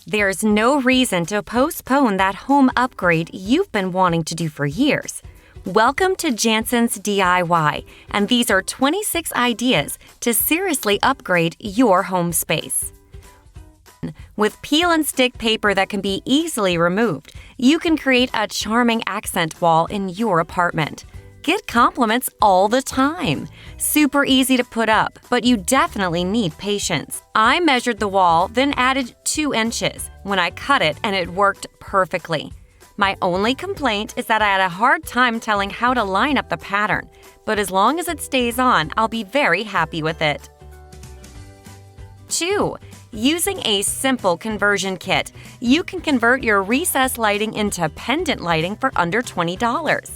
There's no reason to postpone that home upgrade you've been wanting to do for years. Welcome to Jansen's DIY, and these are 26 ideas to seriously upgrade your home space. With peel and stick paper that can be easily removed, you can create a charming accent wall in your apartment. Get compliments all the time. Super easy to put up, but you definitely need patience. I measured the wall, then added 2 inches when I cut it, and it worked perfectly. My only complaint is that I had a hard time telling how to line up the pattern, but as long as it stays on, I'll be very happy with it. 2. Using a simple conversion kit, you can convert your recessed lighting into pendant lighting for under $20.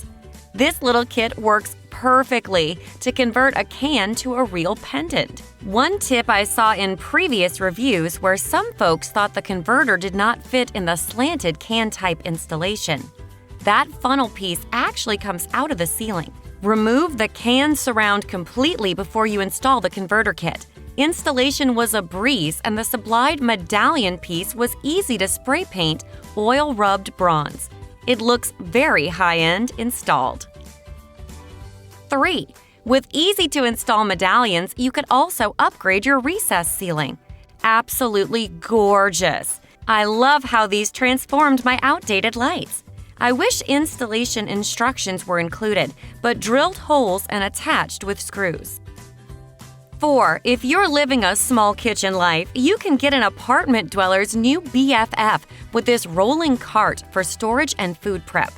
This little kit works perfectly to convert a can to a real pendant. One tip I saw in previous reviews where some folks thought the converter did not fit in the slanted can-type installation. That funnel piece actually comes out of the ceiling. Remove the can surround completely before you install the converter kit. Installation was a breeze, and the supplied medallion piece was easy to spray paint oil-rubbed bronze. It looks very high-end installed. 3. With easy-to-install medallions, you could also upgrade your recessed ceiling. Absolutely gorgeous! I love how these transformed my outdated lights. I wish installation instructions were included, but drilled holes and attached with screws. 4. If you're living a small kitchen life, you can get an apartment dweller's new BFF with this rolling cart for storage and food prep.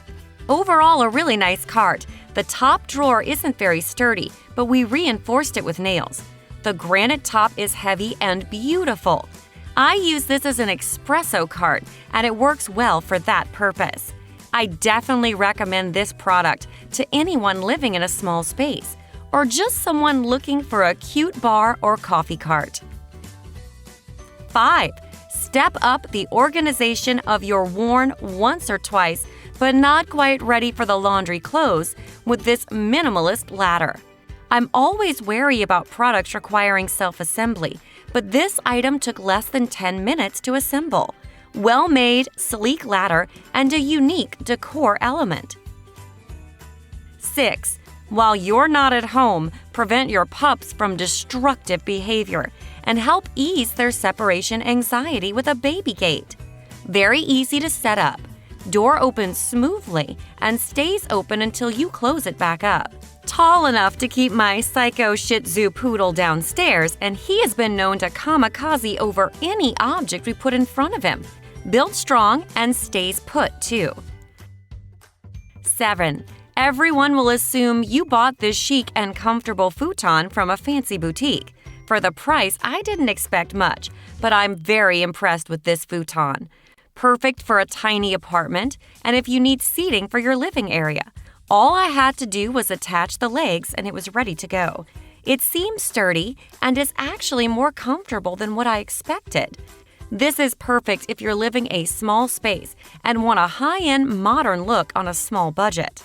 Overall, a really nice cart. The top drawer isn't very sturdy, but we reinforced it with nails. The granite top is heavy and beautiful. I use this as an espresso cart, and it works well for that purpose. I definitely recommend this product to anyone living in a small space, or just someone looking for a cute bar or coffee cart. 5. Step up the organization of your worn once or twice but not quite ready for the laundry clothes with this Minimalist Ladder. I'm always wary about products requiring self-assembly, but this item took less than 10 minutes to assemble. Well-made, sleek ladder, and a unique decor element. 6. While you're not at home, prevent your pups from destructive behavior and help ease their separation anxiety with a baby gate. Very easy to set up. Door opens smoothly and stays open until you close it back up. Tall enough to keep my psycho Shih Tzu poodle downstairs, and he has been known to kamikaze over any object we put in front of him. Built strong and stays put, too. 7. Everyone will assume you bought this chic and comfortable futon from a fancy boutique. For the price, I didn't expect much, but I'm very impressed with this futon. Perfect for a tiny apartment, and if you need seating for your living area. All I had to do was attach the legs and it was ready to go. It seems sturdy and is actually more comfortable than what I expected. This is perfect if you're living a small space and want a high-end modern look on a small budget.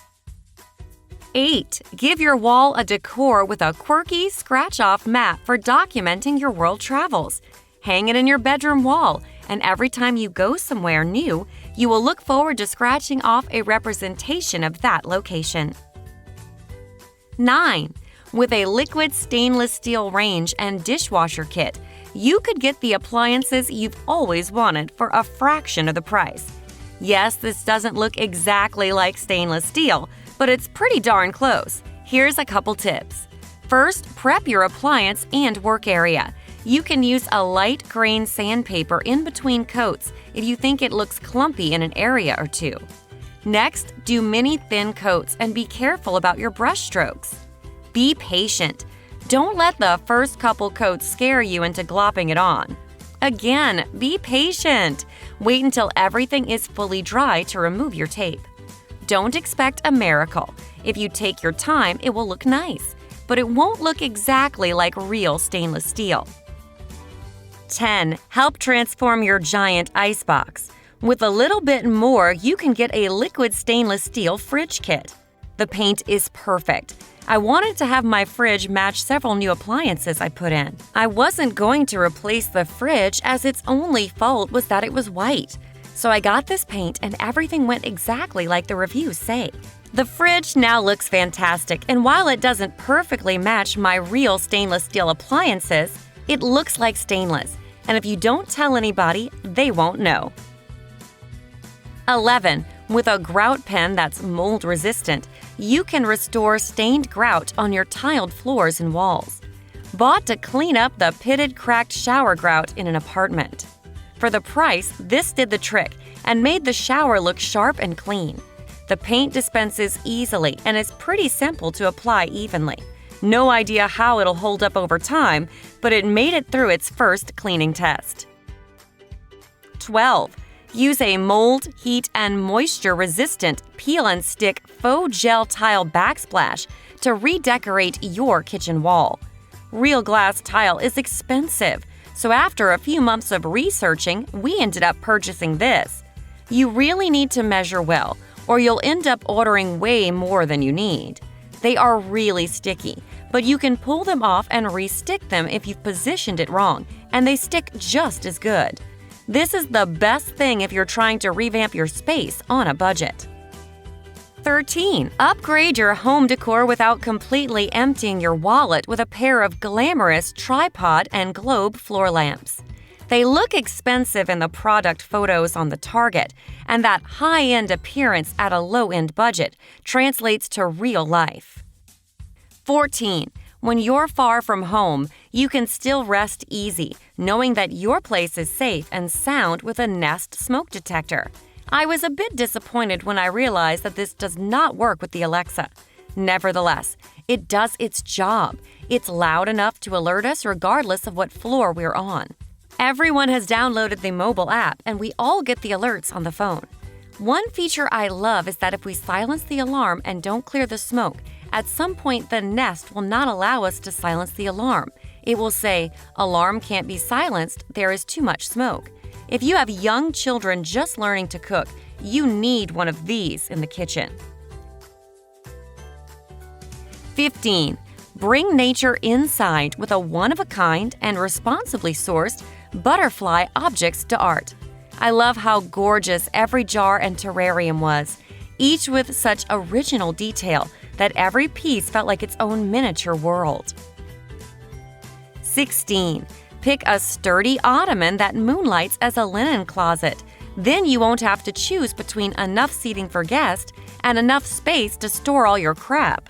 8. Give your wall a decor with a quirky scratch-off map for documenting your world travels. Hang it in your bedroom wall, and every time you go somewhere new, you will look forward to scratching off a representation of that location. 9. With a liquid stainless steel range and dishwasher kit, you could get the appliances you've always wanted for a fraction of the price. Yes, this doesn't look exactly like stainless steel, but it's pretty darn close. Here's a couple tips. First, prep your appliance and work area. You can use a light grain sandpaper in between coats if you think it looks clumpy in an area or two. Next, do mini thin coats and be careful about your brush strokes. Be patient. Don't let the first couple coats scare you into glopping it on. Again, be patient. Wait until everything is fully dry to remove your tape. Don't expect a miracle. If you take your time, it will look nice, but it won't look exactly like real stainless steel. 10. Help transform your giant icebox. With a little bit more, you can get a liquid stainless steel fridge kit. The paint is perfect. I wanted to have my fridge match several new appliances I put in. I wasn't going to replace the fridge as its only fault was that it was white. So I got this paint and everything went exactly like the reviews say. The fridge now looks fantastic, and while it doesn't perfectly match my real stainless steel appliances, it looks like stainless. And if you don't tell anybody, they won't know. 11. With a grout pen that's mold resistant, you can restore stained grout on your tiled floors and walls. Bought to clean up the pitted, cracked shower grout in an apartment. For the price, this did the trick and made the shower look sharp and clean. The paint dispenses easily and is pretty simple to apply evenly. No idea how it'll hold up over time, but it made it through its first cleaning test. 12. Use a mold, heat, and moisture-resistant peel-and-stick faux gel tile backsplash to redecorate your kitchen wall. Real glass tile is expensive, so after a few months of researching, we ended up purchasing this. You really need to measure well, or you'll end up ordering way more than you need. They are really sticky, but you can pull them off and re-stick them if you've positioned it wrong, and they stick just as good. This is the best thing if you're trying to revamp your space on a budget. 13. Upgrade your home decor without completely emptying your wallet with a pair of glamorous tripod and globe floor lamps. They look expensive in the product photos on the Target, and that high-end appearance at a low-end budget translates to real life. 14. When you're far from home, you can still rest easy, knowing that your place is safe and sound with a Nest smoke detector. I was a bit disappointed when I realized that this does not work with the Alexa. Nevertheless, it does its job. It's loud enough to alert us regardless of what floor we're on. Everyone has downloaded the mobile app, and we all get the alerts on the phone. One feature I love is that if we silence the alarm and don't clear the smoke, at some point the Nest will not allow us to silence the alarm. It will say, "Alarm can't be silenced, there is too much smoke." If you have young children just learning to cook, you need one of these in the kitchen. 15. Bring nature inside with a one-of-a-kind and responsibly sourced butterfly objects d'art. I love how gorgeous every jar and terrarium was, each with such original detail that every piece felt like its own miniature world. 16. Pick a sturdy ottoman that moonlights as a linen closet. Then you won't have to choose between enough seating for guests and enough space to store all your crap.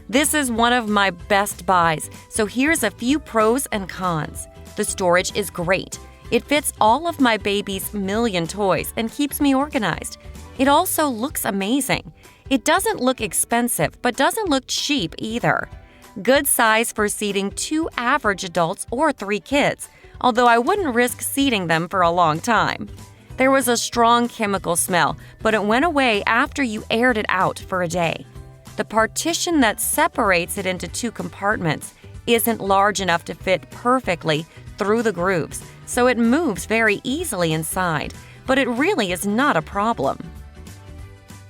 This is one of my best buys, so here's a few pros and cons. The storage is great. It fits all of my baby's million toys and keeps me organized. It also looks amazing. It doesn't look expensive, but doesn't look cheap either. Good size for seating 2 average adults or 3 kids, although I wouldn't risk seating them for a long time. There was a strong chemical smell, but it went away after you aired it out for a day. The partition that separates it into 2 compartments isn't large enough to fit perfectly through the grooves, so it moves very easily inside, but it really is not a problem.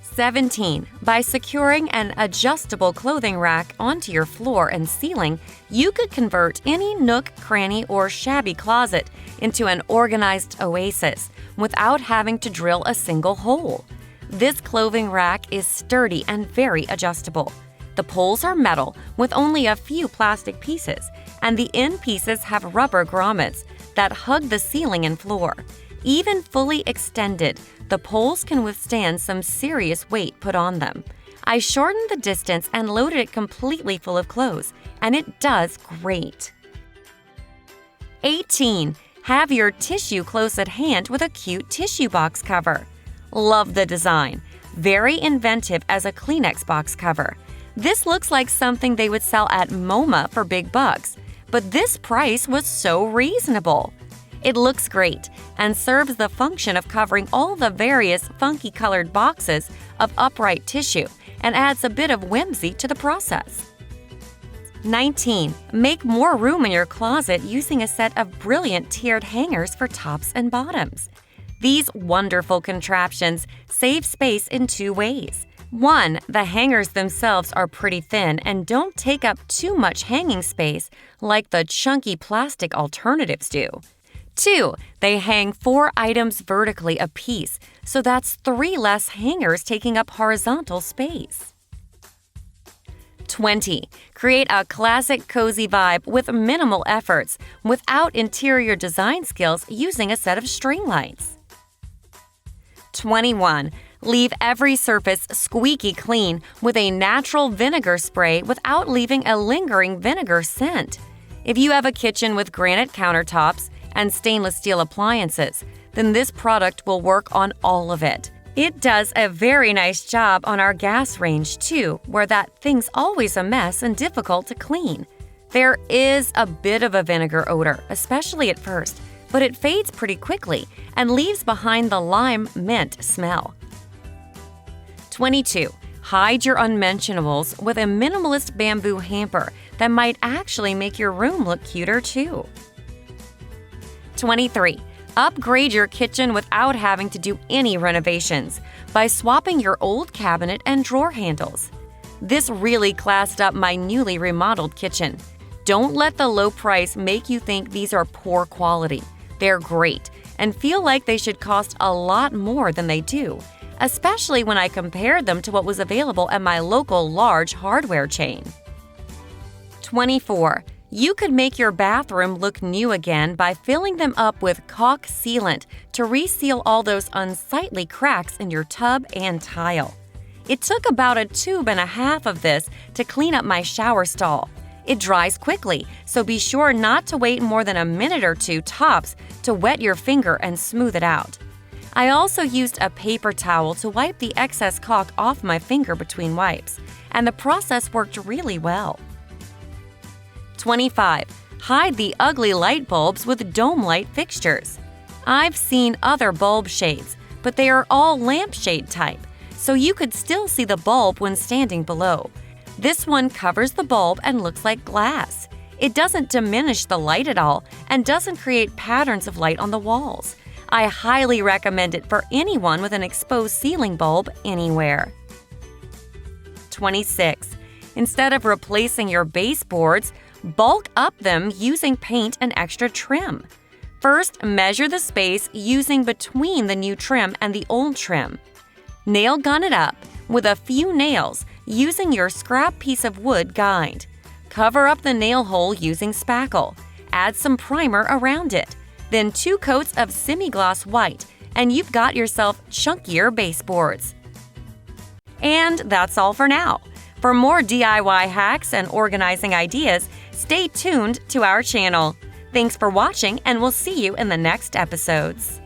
17. By securing an adjustable clothing rack onto your floor and ceiling, you could convert any nook, cranny, or shabby closet into an organized oasis without having to drill a single hole. This clothing rack is sturdy and very adjustable. The poles are metal with only a few plastic pieces, and the end pieces have rubber grommets that hug the ceiling and floor. Even fully extended, the poles can withstand some serious weight put on them. I shortened the distance and loaded it completely full of clothes, and it does great. 18. Have your tissue close at hand with a cute tissue box cover. Love the design. Very inventive as a Kleenex box cover. This looks like something they would sell at MoMA for big bucks, but this price was so reasonable. It looks great and serves the function of covering all the various funky colored boxes of upright tissue and adds a bit of whimsy to the process. 19. Make more room in your closet using a set of brilliant tiered hangers for tops and bottoms. These wonderful contraptions save space in 2 ways. 1. The hangers themselves are pretty thin and don't take up too much hanging space like the chunky plastic alternatives do. 2. They hang 4 items vertically apiece, so that's 3 less hangers taking up horizontal space. 20. Create a classic cozy vibe with minimal efforts without interior design skills using a set of string lights. 21. Leave every surface squeaky clean with a natural vinegar spray without leaving a lingering vinegar scent. If you have a kitchen with granite countertops and stainless steel appliances, then this product will work on all of it. It does a very nice job on our gas range too, where that thing's always a mess and difficult to clean. There is a bit of a vinegar odor, especially at first, but it fades pretty quickly and leaves behind the lime mint smell. 22. Hide your unmentionables with a minimalist bamboo hamper that might actually make your room look cuter too. 23. Upgrade your kitchen without having to do any renovations by swapping your old cabinet and drawer handles. This really classed up my newly remodeled kitchen. Don't let the low price make you think these are poor quality. They're great and feel like they should cost a lot more than they do, especially when I compared them to what was available at my local large hardware chain. 24. You could make your bathroom look new again by filling them up with caulk sealant to reseal all those unsightly cracks in your tub and tile. It took about a tube and a half of this to clean up my shower stall. It dries quickly, so be sure not to wait more than a minute or 2 tops to wet your finger and smooth it out. I also used a paper towel to wipe the excess caulk off my finger between wipes, and the process worked really well. 25. Hide the ugly light bulbs with dome light fixtures. I've seen other bulb shades, but they are all lampshade type, so you could still see the bulb when standing below. This one covers the bulb and looks like glass. It doesn't diminish the light at all and doesn't create patterns of light on the walls. I highly recommend it for anyone with an exposed ceiling bulb anywhere. 26. Instead of replacing your baseboards, bulk up them using paint and extra trim. First, measure the space using between the new trim and the old trim. Nail gun it up with a few nails using your scrap piece of wood guide. Cover up the nail hole using spackle. Add some primer around it. Then 2 coats of semi-gloss white, and you've got yourself chunkier baseboards. And that's all for now. For more DIY hacks and organizing ideas, stay tuned to our channel. Thanks for watching, and we'll see you in the next episodes.